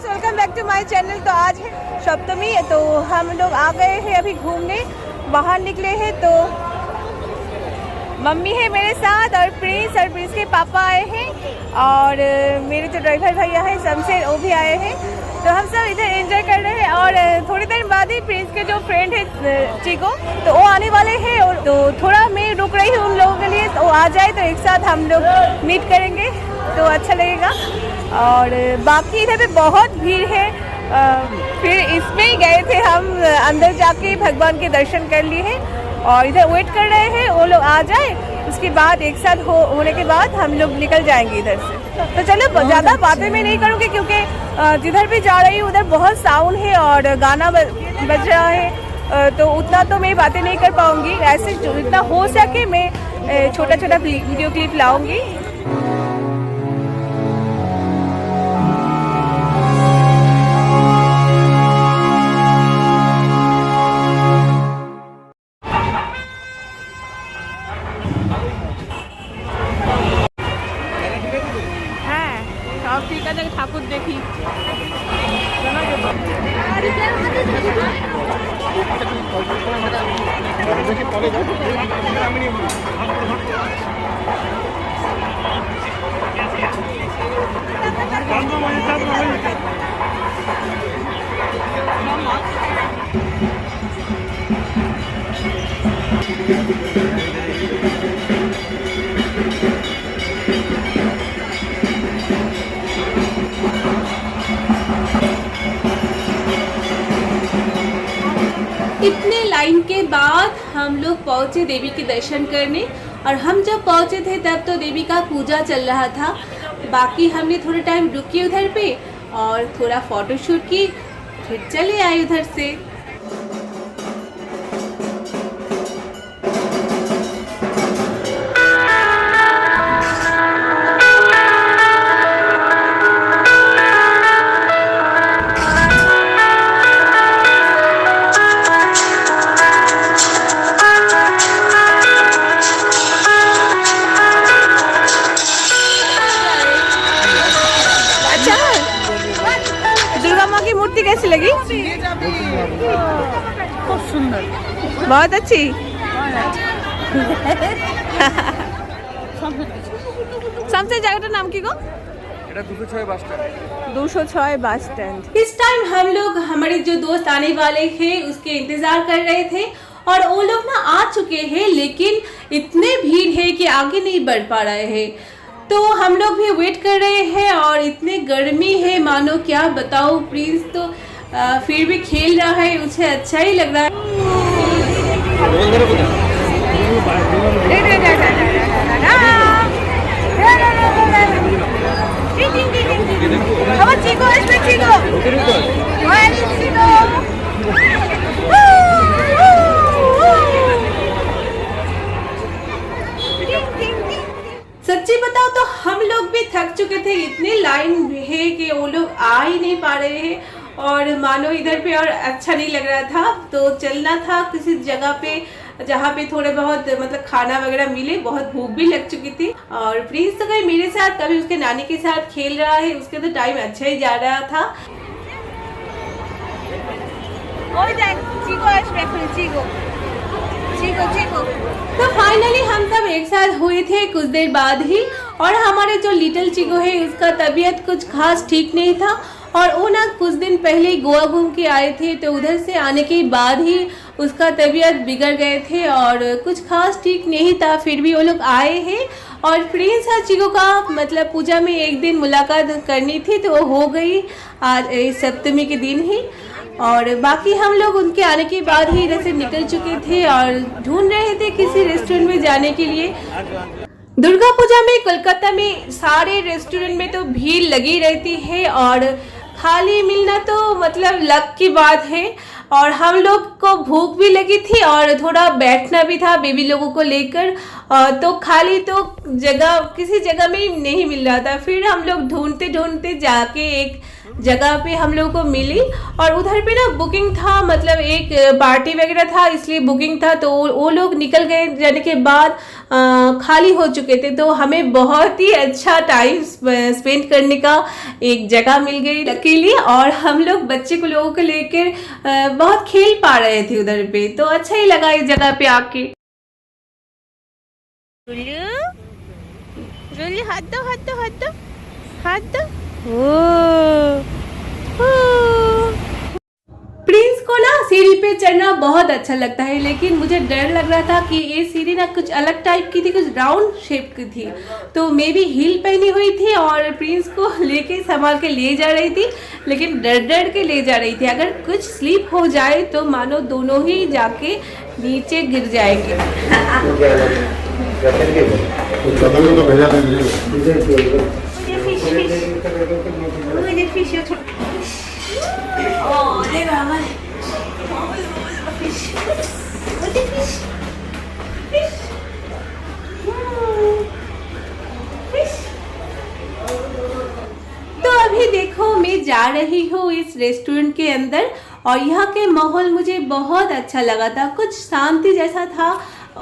Friends, welcome back to my channel. तो आज है सप्तमी, तो हम लोग आ गए हैं अभी घूमने, बाहर निकले हैं। तो मम्मी है मेरे साथ और प्रिंस के पापा आए हैं और मेरे जो ड्राइवर भैया है शमशेर वो भी आए हैं। तो हम सब इधर एंजॉय कर रहे हैं और थोड़ी देर बाद ही प्रिंस के जो फ्रेंड है चिको, तो वो आने वाले हैं। और तो थोड़ा मैं रुक रही हूँ उन लोगों के लिए, तो वो आ जाए तो एक साथ हम लोग मीट करेंगे तो अच्छा लगेगा। और बाकी इधर पे बहुत भीड़ है। फिर इसमें ही गए थे हम, अंदर जाके भगवान के दर्शन कर लिए हैं और इधर वेट कर रहे हैं वो लोग आ जाए, उसके बाद एक साथ होने के बाद हम लोग निकल जाएंगे इधर से। तो चलो ज़्यादा बातें मैं नहीं करूँगी क्योंकि जिधर भी जा रही हूँ उधर बहुत साउंड है और गाना बज रहा है, तो उतना तो मैं बातें नहीं कर पाऊँगी। ऐसे जितना हो सके मैं छोटा छोटा वीडियो क्लिप लाऊँगी। ঠিক আছে, ঠাকুর দেখি। इतने लाइन के बाद हम लोग पहुंचे देवी के दर्शन करने। और हम जब पहुंचे थे तब तो देवी का पूजा चल रहा था। बाकी हमने थोड़ा टाइम रुकी उधर पे और थोड़ा फोटोशूट की, फिर चले आए उधर से। मूर्ति कैसी लगी? खूब सुंदर, बहुत अच्छी। सबसे जगह नाम की को 206 बस स्टैंड। इस टाइम हम लोग हमारे जो दोस्त आने वाले हैं उसके इंतजार कर रहे थे और वो लोग ना आ चुके हैं, लेकिन इतने भीड़ है कि आगे नहीं बढ़ पा रहे हैं। तो हम लोग भी वेट कर रहे हैं और इतने गर्मी है मानो क्या बताओ। प्रिंस तो फिर भी खेल रहा है, उसे अच्छा ही लग रहा है। सच्ची बताओ तो हम लोग भी थक चुके थे, इतने लाइन है कि वो लोग आ ही नहीं पा रहे हैं और मानो इधर पे और अच्छा नहीं लग रहा था। तो चलना था किसी जगह पे जहाँ पे थोड़े बहुत मतलब खाना वगैरह मिले। बहुत भूख भी लग चुकी थी और प्रिंस तो कभी मेरे साथ कभी उसके नानी के साथ खेल रहा है, उसके तो टाइम अच्छा ही जा रहा था। तो फाइनली हम सब एक साथ हुए थे कुछ देर बाद ही। और हमारे जो लिटिल चिको है उसका तबीयत कुछ खास ठीक नहीं था और वो ना कुछ दिन पहले ही गोवा घूम के आए थे, तो उधर से आने के बाद ही उसका तबीयत बिगड़ गए थे और कुछ खास ठीक नहीं था। फिर भी वो लोग आए हैं और प्रिंस और चिको का मतलब पूजा में एक दिन मुलाकात करनी थी तो वो हो गई आज सप्तमी के दिन ही। और बाकी हम लोग उनके आने के बाद ही इधर से निकल चुके थे और ढूंढ रहे थे किसी रेस्टोरेंट में जाने के लिए। दुर्गा पूजा में कोलकाता में सारे रेस्टोरेंट में तो भीड़ लगी रहती है और खाली मिलना तो मतलब लक की बात है। और हम लोग को भूख भी लगी थी और थोड़ा बैठना भी था बेबी लोगों को लेकर, तो खाली तो जगह किसी जगह में नहीं मिल रहा था। फिर हम लोग ढूंढते ढूंढते जाके एक जगह पे हम लोग को मिली। और उधर पे ना बुकिंग था, मतलब एक पार्टी वगैरह था इसलिए बुकिंग था, तो वो लोग निकल गए जाने के बाद खाली हो चुके थे। तो हमें बहुत ही अच्छा टाइम स्पेंड करने का एक जगह मिल गई लकीली। और हम लोग बच्चे को लोगों को लेकर बहुत खेल पा रहे थे उधर पे, तो अच्छा ही लगा इस जगह पे आके। हाथ दो हाथ दो हाथ दो हाथ दो। प्रिंस को ना सीढ़ी पे चढ़ना बहुत अच्छा लगता है, लेकिन मुझे डर लग रहा था कि ये सीढ़ी ना कुछ अलग टाइप की थी, कुछ राउंड शेप की थी। तो मैं भी हील पहनी हुई थी और प्रिंस को लेके संभाल के ले जा रही थी, लेकिन डर डर के ले जा रही थी। अगर कुछ स्लिप हो जाए तो मानो दोनों ही जाके नीचे गिर जाएंगे। तो अभी देखो मैं जा रही हूँ इस रेस्टोरेंट के अंदर, और यहाँ के माहौल मुझे बहुत अच्छा लगा था, कुछ शांति जैसा था।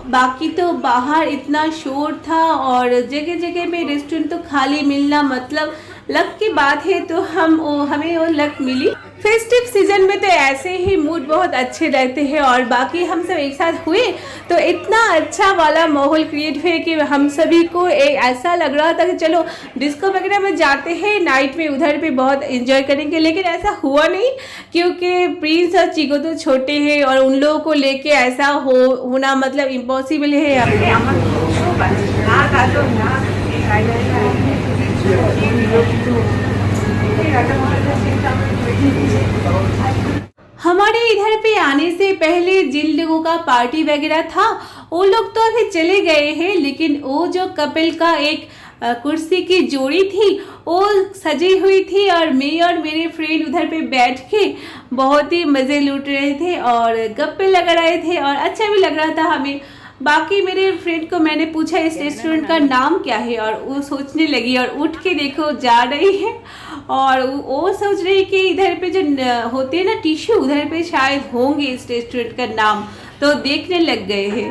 बाकी तो बाहर इतना शोर था और जगह जगह पे रेस्टोरेंट तो खाली मिलना मतलब लक की बात है। तो हमें वो लक मिली। फेस्टिव सीजन में तो ऐसे ही मूड बहुत अच्छे रहते हैं, और बाकी हम सब एक साथ हुए तो इतना अच्छा वाला माहौल क्रिएट हुए कि हम सभी को ऐसा लग रहा था कि चलो डिस्को वगैरह में जाते हैं नाइट में, उधर पे बहुत एंजॉय करेंगे। लेकिन ऐसा हुआ नहीं, क्योंकि प्रिंस और चिको तो छोटे हैं और उन लोगों को लेके ऐसा होना मतलब इम्पॉसिबल है। हमारे इधर पे आने से पहले जिन लोगों का पार्टी वगैरह था वो लोग तो अभी चले गए हैं, लेकिन वो जो कपिल का एक कुर्सी की जोड़ी थी वो सजी हुई थी, और मैं और मेरे फ्रेंड उधर पे बैठ के बहुत ही मज़े लूट रहे थे और गप्पे लगा रहे थे, और अच्छा भी लग रहा था हमें। बाकी मेरे फ्रेंड को मैंने पूछा इस रेस्टोरेंट का नाम क्या है, और वो सोचने लगी और उठ के देखो जा रही है, और वो सोच रही कि इधर पे जो होते हैं ना टिश्यू, उधर पे शायद होंगे इस रेस्टोरेंट का नाम, तो देखने लग गए हैं।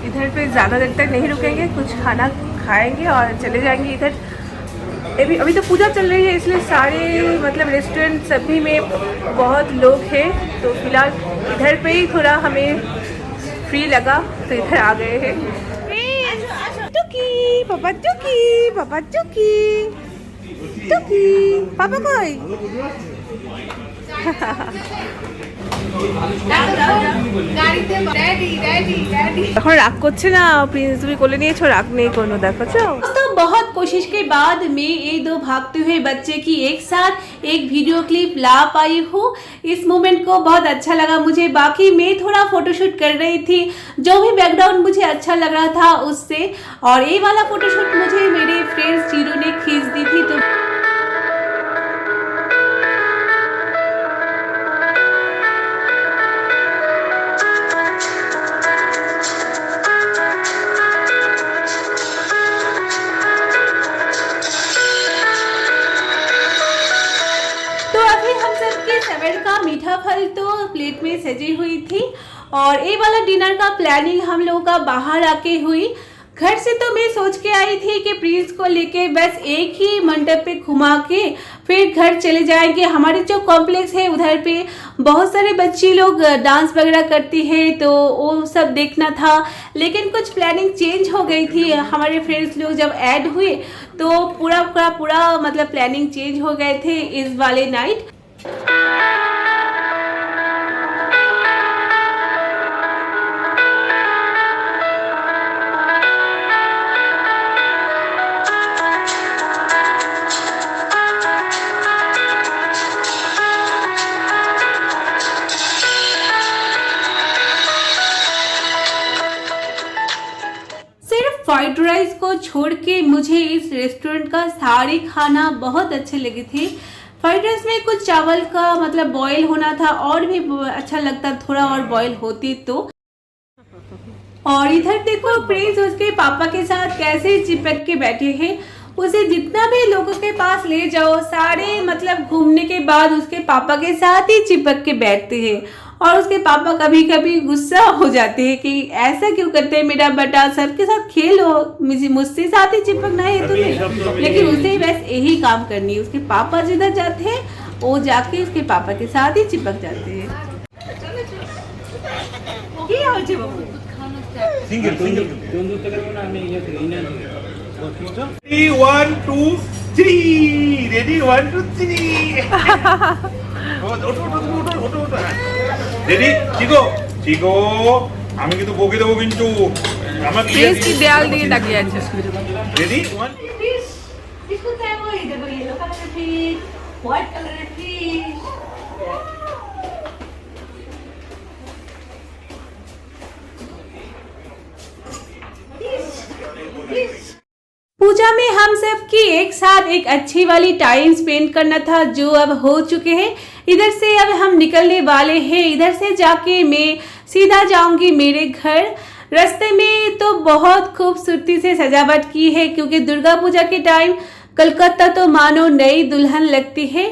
इधर पे ज़्यादा देर तक नहीं रुकेंगे, कुछ खाना खाएंगे और चले जाएंगे इधर। अभी तो पूजा चल रही है, इसलिए सारे मतलब रेस्टोरेंट सभी में बहुत लोग हैं, तो फिलहाल इधर पे ही थोड़ा हमें फ्री लगा तो इधर आ गए हैं। टुकी पापा, टुकी पापा, टुकी टुकी पापा कोई এখন রাগ করছে না প্রিন্স, তুমি কোলে নিয়েছো, রাগ নেই কোনো, দেখছো। तो बहुत कोशिश के बाद मैं ये दो भागते हुए बच्चे की एक साथ एक वीडियो क्लिप ला पाई हूँ। इस मोमेंट को बहुत अच्छा लगा मुझे। बाकी मैं थोड़ा फोटोशूट कर रही थी, जो भी बैकग्राउंड मुझे अच्छा लग रहा था उससे, और ये वाला फोटोशूट मुझे मेरे फ्रेंड्स चीरू ने खींच दी थी। तो सेवर का मीठा फल तो प्लेट में सजी हुई थी, और ये वाला डिनर का प्लानिंग हम लोगों का बाहर आके हुई। घर से तो मैं सोच के आई थी कि प्रिंस को लेके बस एक ही मंडप पे घुमा के फिर घर चले जाएंगे। हमारे जो कॉम्प्लेक्स है उधर पे बहुत सारे बच्चे लोग डांस वगैरह करती है, तो वो सब देखना था। लेकिन कुछ प्लानिंग चेंज हो गई थी, हमारे फ्रेंड्स लोग जब ऐड हुए तो पूरा मतलब प्लानिंग चेंज हो गए थे इस वाले नाइट। फ्राइड राइस को छोड़ के मुझे इस रेस्टोरेंट का सारे खाना बहुत अच्छे लगे थे। फ्राइड राइस में कुछ चावल का मतलब बॉईल होना था और भी अच्छा लगता, थोड़ा और बॉईल होती तो। और इधर देखो प्रिंस उसके पापा के साथ कैसे चिपक के बैठे हैं। उसे जितना भी लोगों के पास ले जाओ, सारे मतलब घूमने के बाद उसके पापा के साथ ही चिपक के बैठते हैं। और उसके पापा कभी कभी गुस्सा हो जाते हैं कि ऐसा क्यों करते हैं मेरा बेटा, सबके साथ खेलो, मुझसे साथ ही चिपकना है तुम्हें। लेकिन उसे बस यही काम करनी है, उसके पापा जिधर जाते हैं वो जाके उसके पापा के साथ ही चिपक जाते हैं। Ready, 1, 2, 3. Ready, 1, 2, 3. Ready, Chicco Chicco আমি কিন্তু বকে দেবো কিন্তু আমার প্রিন্স কি দেয়াল দিয়ে তাকিয়ে আছে। রেডি 1 इसको क्या वो इधर वो येलो कलर का फिश, व्हाइट कलर का फिश। पूजा में हम सब की एक साथ एक अच्छी वाली टाइम स्पेंड करना था, जो अब हो चुके हैं। इधर से अब हम निकलने वाले हैं। इधर से जाके मैं सीधा जाऊंगी मेरे घर। रास्ते में तो बहुत खूबसूरती से सजावट की है, क्योंकि दुर्गा पूजा के टाइम कलकत्ता तो मानो नई दुल्हन लगती है।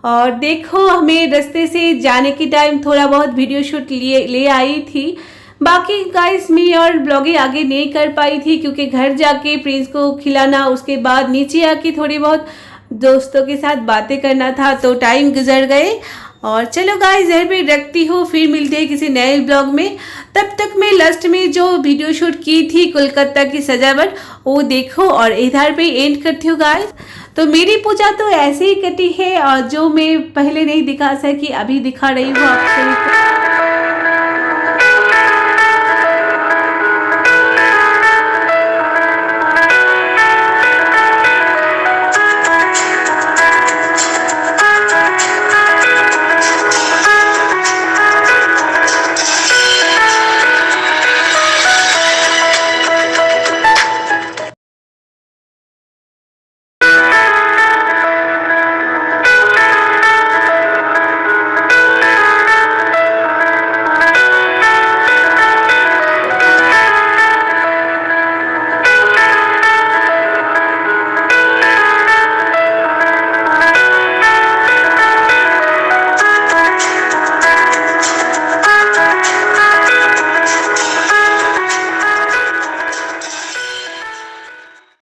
और देखो हमें रास्ते से जाने के टाइम थोड़ा बहुत वीडियो शूट ले आई थी। बाकी गाइस मैं और ब्लॉगिंग आगे नहीं कर पाई थी, क्योंकि घर जाके प्रिंस को खिलाना, उसके बाद नीचे आके थोड़ी बहुत दोस्तों के साथ बातें करना था, तो टाइम गुजर गए। और चलो गाइस इधर पे रखती हूँ, फिर मिलते हैं किसी नए ब्लॉग में। तब तक मैं लास्ट में जो वीडियो शूट की थी कोलकाता की सजावट वो देखो, और इधर पे एंड करती हूँ गाइस। तो मेरी पूजा तो ऐसे ही कटी है, और जो मैं पहले नहीं दिखा सकी अभी दिखा रही हूँ आप सभी को।